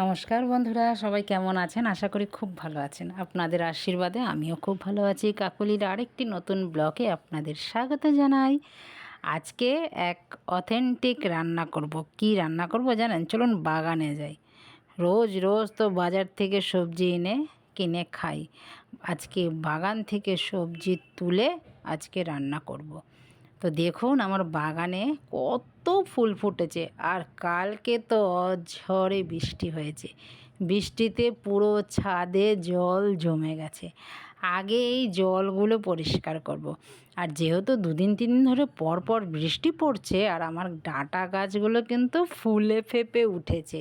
নমস্কার বন্ধুরা, সবাই কেমন আছেন? আশা করি খুব ভালো আছেন। আপনাদের আশীর্বাদে আমিও খুব ভালো আছি। কাকলির আরেকটি নতুন ব্লগে আপনাদের স্বাগত জানাই। আজকে এক অথেন্টিক রান্না করব। কি রান্না করব জানেন? চলুন বাগানে যাই। রোজ রোজ তো বাজার থেকে সবজি এনে কিনে খাই। আজকে বাগান থেকে সবজি তুলে আজকে রান্না করব। তো দেখুন আমার বাগানে কত ফুল ফুটেছে। আর কালকে তো ঝড়ে বৃষ্টি হয়েছে। বৃষ্টিতে পুরো ছাদে জল জমে গেছে। আগে এই জলগুলো পরিষ্কার করব। আর যেহেতু দুদিন তিন দিন ধরে পর পর বৃষ্টি পড়ছে, আর আমার ডাঁটা গাছগুলো কিন্তু ফুলে ফেঁপে উঠেছে।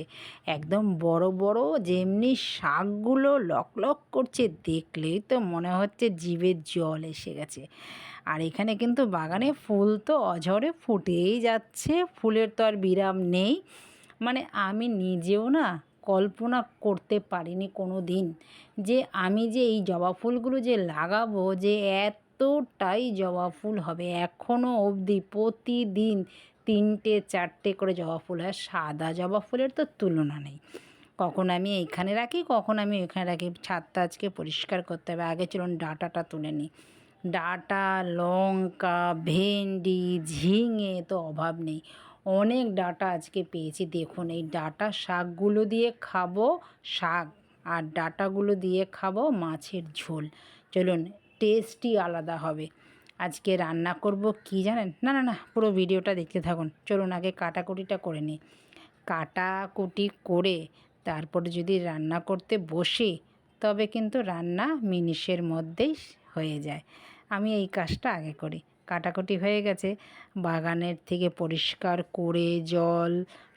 একদম বড় বড় যেমনি শাকগুলো লকলক করছে, দেখলেই তো মনে হচ্ছে জিভে জল এসে গেছে। আর এখানে কিন্তু বাগানে ফুল তো অঝরে ফুটেই যাচ্ছে, ফুলের তো আর বিরাম নেই। মানে আমি নিজেও না কল্পনা করতে পারিনি কোনো দিন যে আমি যে এই জবা ফুলগুলো যে লাগাবো, যে এতটাই জবা ফুল হবে। এখনও অবধি প্রতিদিন 3টে 4টে করে জবা ফুল হয়। সাদা জবা ফুলের তো তুলনা নেই। কখন আমি এইখানে রাখি, কখন আমি ওইখানে রাখি। ছাদটা আজকে পরিষ্কার করতে হবে। আগে চলুন ডাঁটাটা তুলে নিই। ডাঁটা, লঙ্কা, ভেন্ডি, ঝিঙে তো অভাব নেই। অনেক ডাঁটা আজকে পেয়েছি। দেখুন এই ডাঁটা শাকগুলো দিয়ে খাবো শাক, আর ডাঁটাগুলো দিয়ে খাবো মাছের ঝোল। চলুন, টেস্টই আলাদা হবে। আজকে রান্না করব কি জানেন? না না না, পুরো ভিডিওটা দেখতে থাকুন। চলুন আগে কাটাকুটিটা করে নিই। কাটাকুটি করে তারপরে যদি রান্না করতে বসি, তবে কিন্তু রান্না মিনিটের মধ্যেই হয়ে যায়। আমি এই কাজটা আগে করি। কাটাকুটি হয়ে গেছে, বাগানের থেকে পরিষ্কার করে জল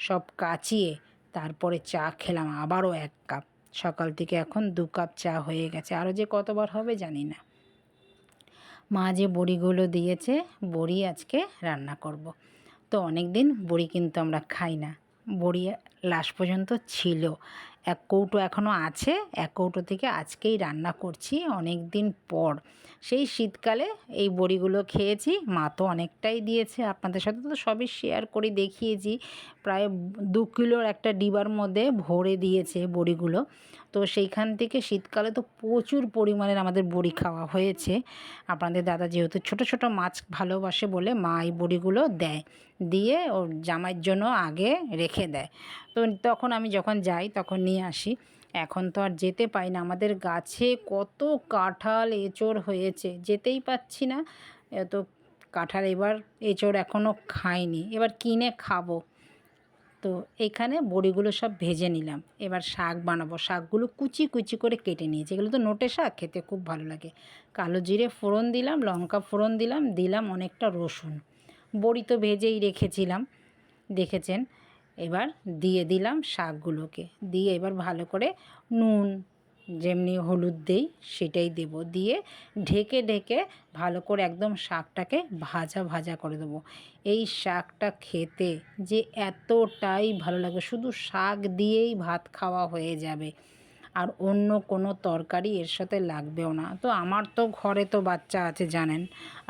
সব কাচিয়ে তারপরে চা খেলাম আবারও 1 কাপ। সকাল থেকে এখন 2 কাপ চা হয়ে গেছে, আরও যে কতবার হবে জানি না। মা যে বড়িগুলো দিয়েছে, বড়ি আজকে রান্না করব। তো অনেক দিন বড়ি কিন্তু আমরা খাই না। বড়ি লাস্ট পর্যন্ত ছিল, 1 কৌটো এখনও আছে। 1 কৌটো থেকে আজকেই রান্না করছি অনেক দিন পর। সেই শীতকালে এই বড়িগুলো খেয়েছি। মা তো অনেকটাই দিয়েছে, আপনাদের সাথে তো সবই শেয়ার করে দেখিয়েছি। প্রায় 2 কিলোর একটা ডিবার মধ্যে ভরে দিয়েছে বড়িগুলো। তো সেইখান থেকে শীতকালে তো প্রচুর পরিমাণের আমাদের বড়ি খাওয়া হয়েছে। আপনাদের দাদা যেহেতু ছোট ছোট মাছ ভালোবাসে বলে মা এই বড়িগুলো দেয়, দিয়ে ওর জামাইয়ের জন্য আগে রেখে দেয়। তো তখন আমি যখন যাই তখন নিয়ে আসি। এখন তো আর যেতে পাই না। আমাদের গাছে কত কাঁঠাল এঁচোড় হয়েছে, যেতেই পাচ্ছি না। এত কাঁঠাল এবার এঁচোড় এখনও খাইনি, এবার কিনে খাবো। তো এখানে বড়িগুলো সব ভেজে নিলাম। এবার শাক বানাবো। শাকগুলো কুচি কুচি করে কেটে নিয়েছি। এগুলো তো নোটে শাক, খেতে খুব ভালো লাগে। কালো জিরে ফোড়ন দিলাম, লঙ্কা ফোড়ন দিলাম, দিলাম অনেকটা রসুন। বড়ি তো ভেজেই রেখেছিলাম, দেখেছেন। এবার দিয়ে দিলাম শাকগুলোকে, দিয়ে এবার ভালো করে নুন, যেমনি হলুদ দেই সেটাই দেব, দিয়ে ঢেকে ঢেকে ভালো করে একদম শাকটাকে ভাজা ভাজা করে দেবো। এই শাকটা খেতে যে এতটাই ভালো লাগে, শুধু শাক দিয়েই ভাত খাওয়া হয়ে যাবে, আর অন্য কোনো তরকারি এর সাথে লাগবেও না। তো আমার তো ঘরে তো বাচ্চা আছে জানেন,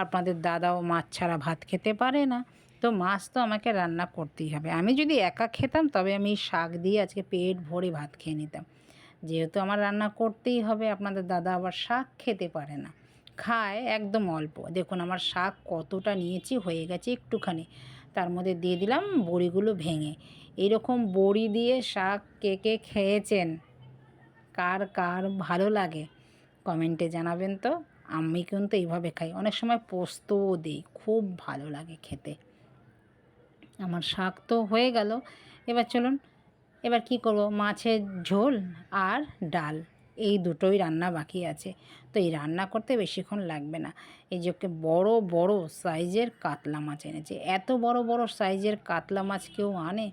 আপনাদের দাদাও মাছ ছাড়া ভাত খেতে পারে না। তো মাছ তো আমাকে রান্না করতেই হবে। আমি যদি একা খেতাম তবে আমি শাক দিয়ে আজকে পেট ভরে ভাত খেয়ে নিতাম। যেহেতু আমার রান্না করতেই হবে, আপনাদের দাদা আবার শাক খেতে পারে না, খায় একদম অল্প। দেখুন আমার শাক কতটা নিয়েছি, হয়ে গেছে একটুখানি। তার মধ্যে দিয়ে দিলাম বড়িগুলো ভেঙে। এইরকম বড়ি দিয়ে শাক কে কে খেয়েছেন, কার কার ভালো লাগে কমেন্টে জানাবেন তো। আমি কিন্তু এইভাবে খাই, অনেক সময় পোস্তও দিই, খুব ভালো লাগে খেতে। আমার শাক তো হয়ে গেল। এবার চলুন, এবার কি করব, মাছের ঝোল আর ডাল, এই দুটোই রান্না বাকি আছে। তো এই রান্না করতে বেশিক্ষণ লাগবে না। এই যে বড় বড় সাইজের কাতলা মাছ এনেছে। এত বড় বড় সাইজের কাতলা মাছ কেউ আনে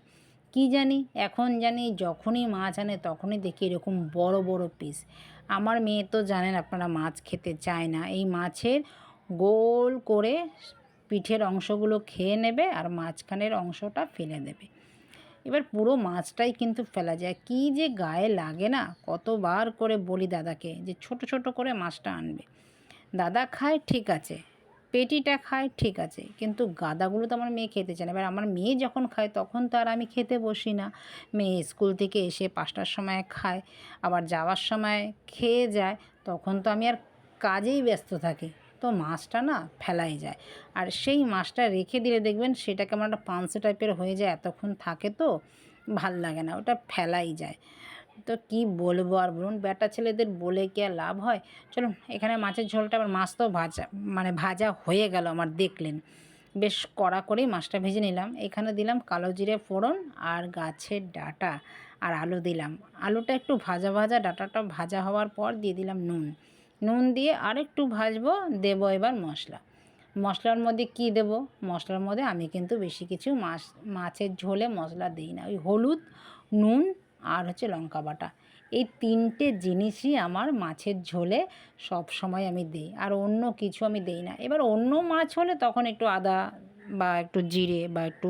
কি জানি? এখন জানি যখনই মাছ আনে তখনই দেখি এরকম বড় বড় পিস। আমার মেয়ে তো জানেন আপনারা, মাছ খেতে চায় না। এই মাছের গোল করে পিঠের অংশগুলো খেয়ে নেবে আর মাঝখানের অংশটা ফেলে দেবে। এবার পুরো মাছটাই কিন্তু ফেলা যায়, কী যে গায়ে লাগে না। কতবার করে বলি দাদাকে যে ছোট ছোট করে মাছটা আনবে। দাদা খায় ঠিক আছে, পেটিটা খায় ঠিক আছে, কিন্তু গাদাগুলো তো আমার মেয়ে খেতে চায় না। এবার আমার মেয়ে যখন খায় তখন তো আর আমি খেতে বসি না। মেয়ে স্কুল থেকে এসে 5টার সময় খায়, আবার যাওয়ার সময় খেয়ে যায়, তখন তো আমি আর কাজেই ব্যস্ত থাকি, তো মাছটা না ফেলাই যায়। আর সেই মাছটা রেখে দিলে দেখবেন সেটা কেমন একটা পানসে টাইপের হয়ে যায়, এতক্ষণ থাকে তো ভাল লাগে না, ওটা ফেলাই যায়। তো কি বলবো আর বলুন, বেটা ছেলেদের বলে কি আর লাভ হয়। চলুন এখানে মাছের ঝোলটা, আবার মাছ তো ভাজা মানে ভাজা হয়ে গেল আমার, দেখলেন বেশ কড়া করেই মাছটা ভেজে নিলাম। এখানে দিলাম কালো জিরে ফোড়ন আর গাছের ডাঁটা আর আলু দিলাম। আলুটা একটু ভাজা ভাজা, ডাঁটাটা ভাজা হওয়ার পর দিয়ে দিলাম নুন। নুন দিয়ে আরেকটু ভাজবো, দেবো এবার মশলা। মশলার মধ্যে কি দেব, মশলার মধ্যে আমি কিন্তু বেশি কিছু মাছের ঝোলে মশলা দিই না। ওই হলুদ, নুন আর হচ্ছে লঙ্কা বাটা, এই 3টে জিনিসই আমার মাছের ঝোলে সব সময় আমি দিই, আর অন্য কিছু আমি দিই না। এবার অন্য মাছ হলে তখন একটু আদা বা একটু জিরে বা একটু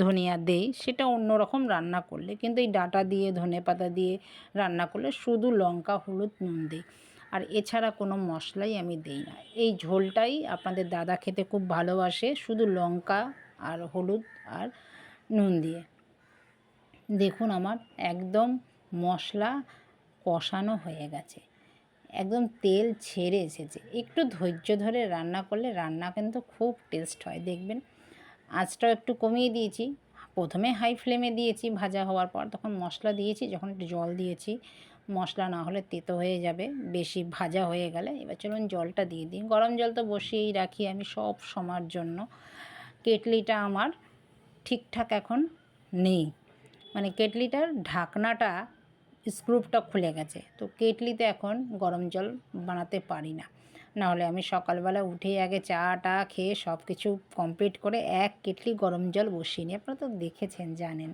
ধনিয়া দেই, সেটা অন্য রকম রান্না করলে। কিন্তু এই ডাঁটা দিয়ে ধনে পাতা দিয়ে রান্না করলে শুধু লঙ্কা, হলুদ, নুন দিই, আর এছাড়া কোনো মশলাই আমি দিই না। এই ঝোলটাই আপনাদের দাদা খেতে খুব ভালোবাসে, শুধু লঙ্কা আর হলুদ আর নুন দিয়ে। দেখুন আমার একদম মশলা কষানো হয়ে গেছে, একদম তেল ছেড়ে এসেছে। একটু ধৈর্য ধরে রান্না করলে রান্না কিন্তু খুব টেস্ট হয়, দেখবেন। আঁচটাও একটু কমিয়ে দিয়েছি, প্রথমে হাই ফ্লেমে দিয়েছি ভাজা হওয়ার পর, তখন মশলা দিয়েছি, যখন একটু জল দিয়েছি, মশলা না হলে তেতো হয়ে যাবে বেশি ভাজা হয়ে গেলে। এবার চলুন জলটা দিয়ে দিই। গরম জল তো বসিয়েই রাখি আমি সব সময়ের জন্য। কেটলিটা আমার ঠিকঠাক এখন নেই, মানে কেটলিটার ঢাকনাটা স্ক্রুপটা খুলে গেছে, তো কেটলিতে এখন গরম জল বানাতে পারি না। নাহলে আমি সকালবেলা উঠেই আগে চা খেয়ে সব কিছু কমপ্লিট করে এক কেটলি গরম জল বসিয়ে নিই, আপনারা তো দেখেছেন জানেন।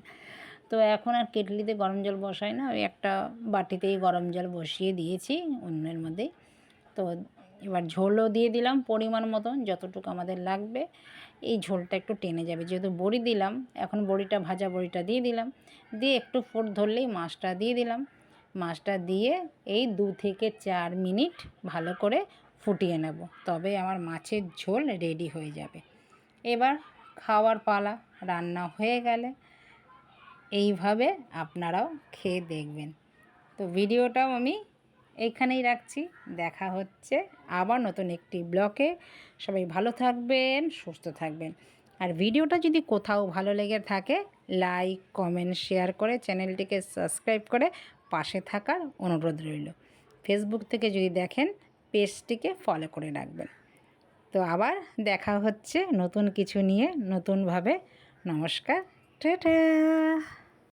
তো এখন আর কেটলিতে গরম জল বসাই না, ওই একটা বাটিতেই গরম জল বসিয়ে দিয়েছি উনুনের মধ্যেই। তো এবার ঝোলও দিয়ে দিলাম পরিমাণ মতন, যতটুকু আমাদের লাগবে। এই ঝোলটা একটু টেনে যাবে, যেহেতু বড়ি দিলাম, এখন বড়িটা ভাজা বড়িটা দিয়ে দিলাম, দিয়ে একটু ফোট ধরলেই মাছটা দিয়ে দিলাম। মাছটা দিয়ে এই 2 থেকে 4 মিনিট ভালো করে ফুটিয়ে নেব, তবে আমার মাছের ঝোল রেডি হয়ে যাবে। এবার খাওয়ার পালা, রান্না হয়ে গেলে এইভাবে আপনারাও খেয়ে দেখবেন। তো ভিডিওটাও আমি এইখানেই রাখছি, দেখা হচ্ছে আবার নতুন একটি ব্লগে। সবাই ভালো থাকবেন, সুস্থ থাকবেন। আর ভিডিওটা যদি কোথাও ভালো লেগে থাকে, লাইক, কমেন্ট, শেয়ার করে চ্যানেলটিকে সাবস্ক্রাইব করে পাশে থাকার অনুরোধ রইল। ফেসবুক থেকে যদি দেখেন, পেজটিকে ফলো করে রাখবেন। তো আবার দেখা হচ্ছে নতুন কিছু নিয়ে, নতুনভাবে। নমস্কার, টাটা।